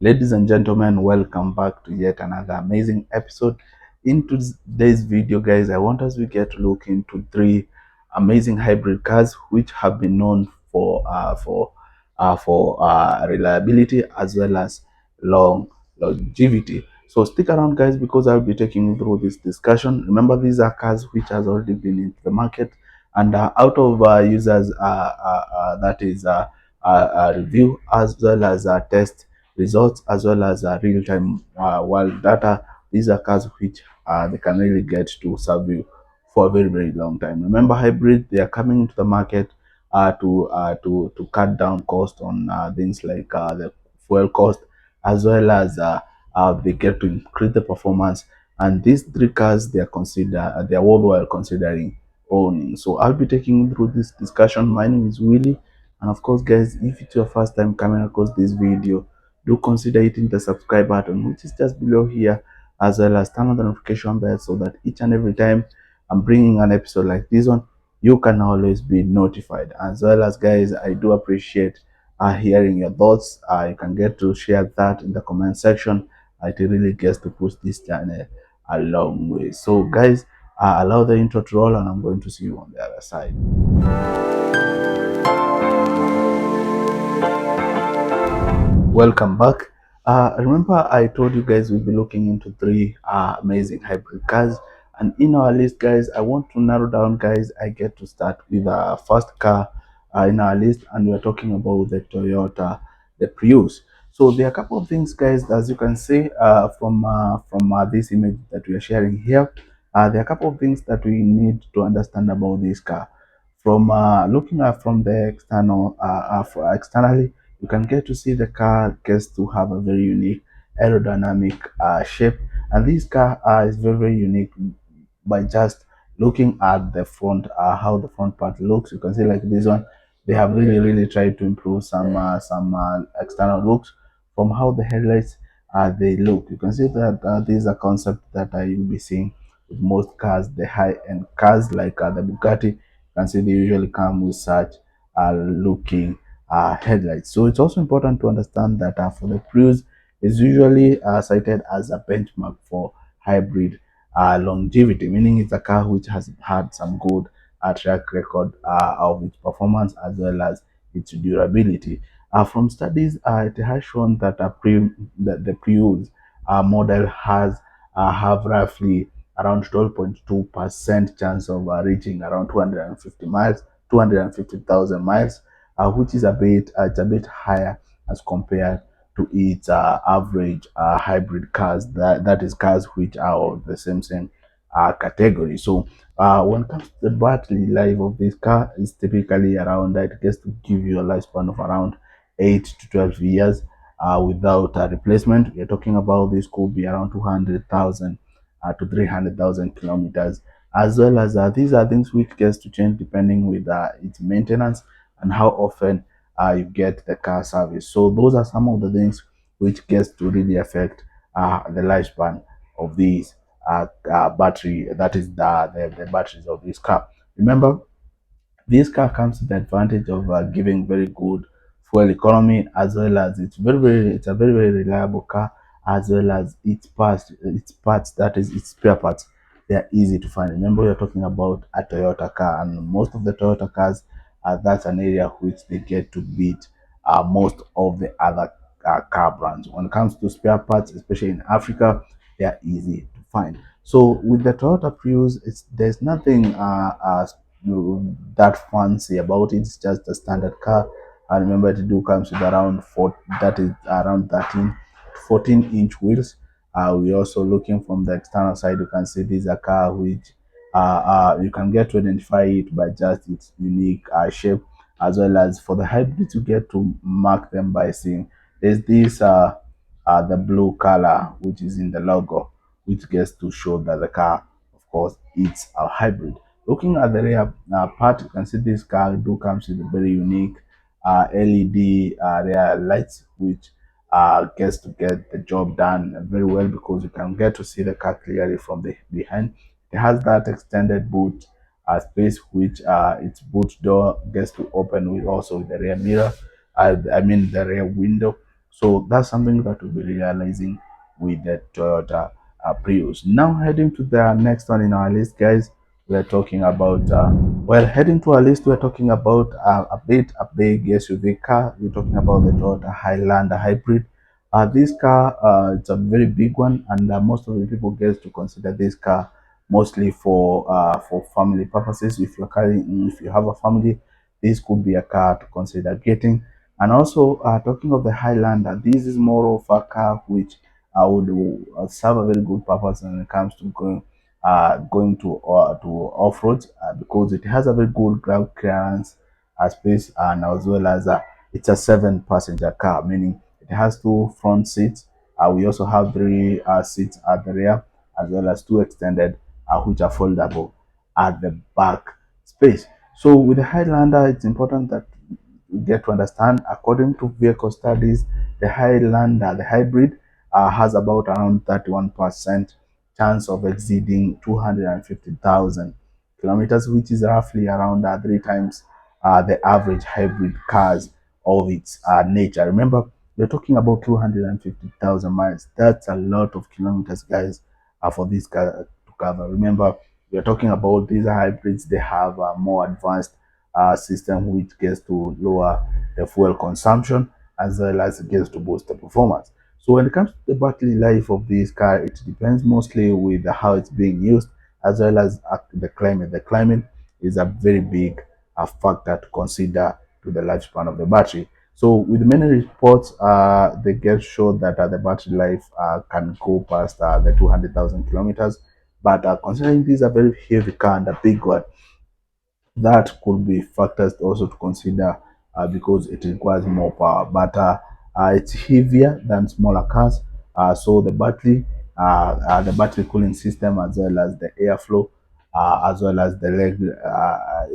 Ladies and gentlemen, welcome back to yet another amazing episode. In today's video, guys, I want us to get to look into three amazing hybrid cars which have been known for reliability as well as longevity. So stick around, guys, because I'll be taking you through this discussion. Remember, these are cars which has already been into the market, and out of users that is review as well as test results as well as real-time world data. These are cars which they can really get to serve you for a very long time. Remember, hybrid, they are coming into the market to cut down cost on things like the fuel cost, as well as they get to increase the performance. And these three cars, they are worldwide considering owning. So I'll be taking you through this discussion. My name is Willie, and of course, guys, if it's your first time coming across this video, do consider hitting the subscribe button, which is just below here, as well as turn on the notification bell so that each and every time I'm bringing an episode like this one, you can always be notified. As well as, guys, I do appreciate hearing your thoughts. You can get to share that in the comment section. It really gets to push this channel a long way. So, guys, allow the intro to roll, and I'm going to see you on the other side. Welcome back. Remember, I told you guys we'll be looking into three amazing hybrid cars, and in our list, guys, I want to narrow down, guys. I get to start with the first car in our list, and we're talking about the Toyota, the Prius. So there are a couple of things, guys, as you can see from this image that we are sharing here. There are a couple of things that we need to understand about this car. From looking at from the externally, you can get to see the car gets to have a very unique aerodynamic shape, and this car is very unique by just looking at the front, how the front part looks. You can see like this one, they have really tried to improve some external looks from how the headlights they look. You can see that this is a concept that you'll be seeing with most cars, the high-end cars like the Bugatti. You can see they usually come with such looking headlights. So it's also important to understand that for the Prius is usually cited as a benchmark for hybrid longevity, meaning it's a car which has had some good track record of its performance as well as its durability. From studies, it has shown that the Prius model has have roughly around 12.2% chance of reaching around 250 miles, 250,000 miles, which is it's a bit higher as compared to its average hybrid cars. That is cars which are of the same category. So when it comes to the battery life of this car, is typically around it gets to give you a lifespan of around 8 to 12 years without a replacement. We're talking about this could be around 200,000 to 300,000 kilometers, as well as these are things which gets to change depending with its maintenance and how often you get the car service. So those are some of the things which gets to really affect the lifespan of these battery. That is the batteries of this car. Remember, this car comes with the advantage of giving very good fuel economy, as well as it's a very reliable car, as well as its parts, that is its spare parts, they are easy to find. Remember, we're talking about a Toyota car, and most of the Toyota cars, that's an area which they get to beat most of the other car brands. When it comes to spare parts, especially in Africa, they are easy to find. So with the Toyota Prius, there's nothing that fancy about it. It's just a standard car. I remember it do comes with around that is around 13 to 14-inch wheels. We also looking from the external side, you can see this is a car which you can get to identify it by just its unique shape, as well as for the hybrids you get to mark them by seeing there's this the blue color which is in the logo, which gets to show that the car, of course, it's a hybrid. Looking at the rear part, you can see this car do comes with a very unique LED rear lights, which gets to get the job done very well because you can get to see the car clearly from the behind. It has that extended boot space, which its boot door gets to open with also the rear mirror. I mean the rear window. So that's something that we'll be realizing with the Toyota Prius. Now heading to the next one in our list, guys, we're talking about well, heading to our list, we're talking about a big SUV car. We're talking about the Toyota Highlander Hybrid. This car, it's a very big one, and most of the people get to consider this car mostly for family purposes. If you're carrying, if you have a family, this could be a car to consider getting. And also, talking of the Highlander, this is more of a car which would serve a very good purpose when it comes to going to off road because it has a very good ground clearance space, and as well as it's a 7 passenger car, meaning it has two front seats. We also have three seats at the rear, as well as two extended, which are foldable at the back space. So with the Highlander, it's important that we get to understand, according to vehicle studies, the Highlander, the hybrid, has about around 31% chance of exceeding 250,000 kilometers, which is roughly around three times the average hybrid cars of its nature. Remember, we're talking about 250,000 miles. That's a lot of kilometers, guys, for this car to cover. Remember, we're talking about these hybrids. They have a more advanced system which gets to lower the fuel consumption as well as it gets to boost the performance. So when it comes to the battery life of this car, it depends mostly with how it's being used as well as the climate. The climate is a very big factor to consider to the lifespan of the battery. So with many reports, they get showed that the battery life can go past the 200,000 kilometers. But considering this is a very heavy car and a big one, that could be factors also to consider because it requires more power. But it's heavier than smaller cars, so the battery cooling system, as well as the airflow, as well as the leg,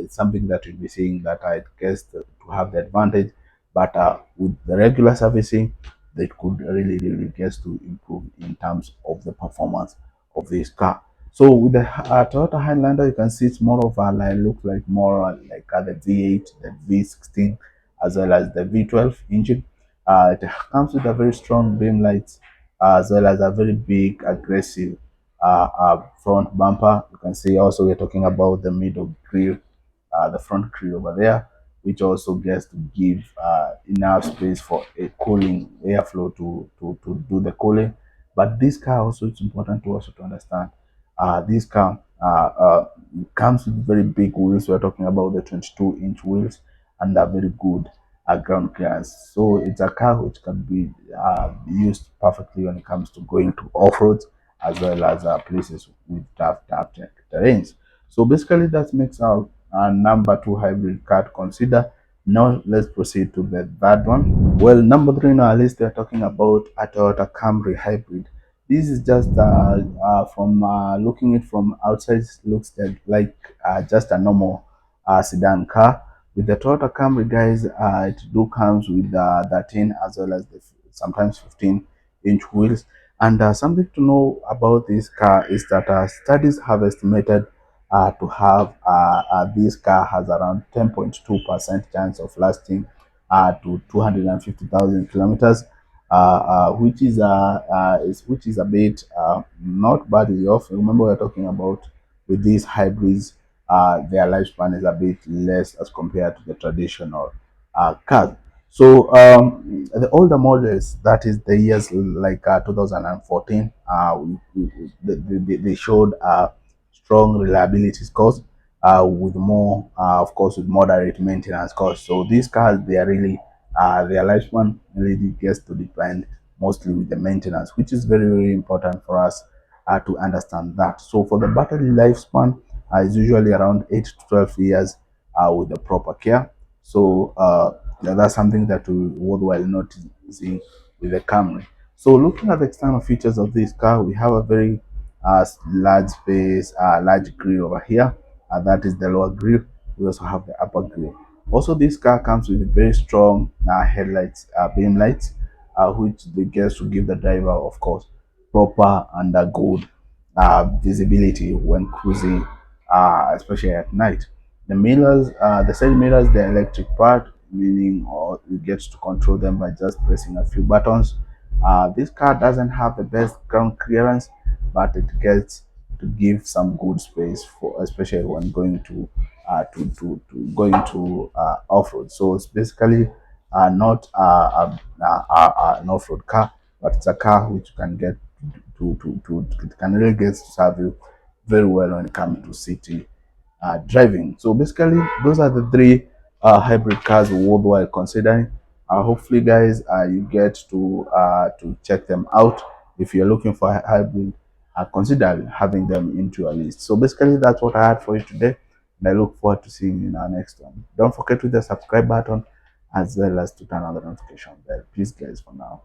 it's something that you'll be seeing that it gets to have the advantage. But with the regular servicing, that could really get to improve in terms of the performance of this car. So with the Toyota Highlander, you can see it's more of a like look like more like the V8, the V16, as well as the V12 engine. It comes with a very strong beam lights, as well as a very big, aggressive front bumper. You can see also we're talking about the middle grille, the front grille over there, which also gets to give enough space for a cooling airflow to do the cooling. But this car also, it's important to also to understand this car comes with very big wheels. We're talking about the 22-inch wheels and a very good ground clearance. So it's a car which can be used perfectly when it comes to going to off-roads as well as places with tough terrains. So basically that makes our number two hybrid car to consider. Now let's proceed to the third one. Well, number three in our list, we're talking about a Toyota Camry hybrid. This is just from looking it from outside, looks like just a normal sedan car. With the Toyota Camry, guys, it do comes with 13 as well as the sometimes 15-inch wheels. And something to know about this car is that studies have estimated to have this car has around 10.2% chance of lasting to 250,000 kilometers, which is a bit not badly off. Remember, we're talking about with these hybrids, their lifespan is a bit less as compared to the traditional cars. So the older models, that is the years like 2014, they showed strong reliability scores with more, of course, with moderate maintenance costs. So these cars, they are really their lifespan really gets to depend mostly with the maintenance, which is very important for us to understand that. So for the battery lifespan, is usually around 8 to 12 years with the proper care. So yeah, that's something that we worthwhile noticing with the Camry. So looking at the external features of this car, we have a very large space, large grille over here. That is the lower grille. We also have the upper grille. Also, this car comes with a very strong headlights, beam lights, which they get to give the driver, of course, proper and good visibility when cruising, especially at night. The mirrors, the side mirrors, the electric part, meaning or you get to control them by just pressing a few buttons. This car doesn't have the best ground clearance, but it gets to give some good space for, especially when going going to off-road. So it's basically not an off-road car, but it's a car which can get it can really get to serve you very well when it comes to city driving. So basically, those are the three hybrid cars worldwide considering. Hopefully, guys, you get to check them out. If you're looking for a hybrid, consider having them into your list. So basically, that's what I had for you today, and I look forward to seeing you in our next one. Don't forget to hit the subscribe button as well as to turn on the notification bell. Peace, guys, for now.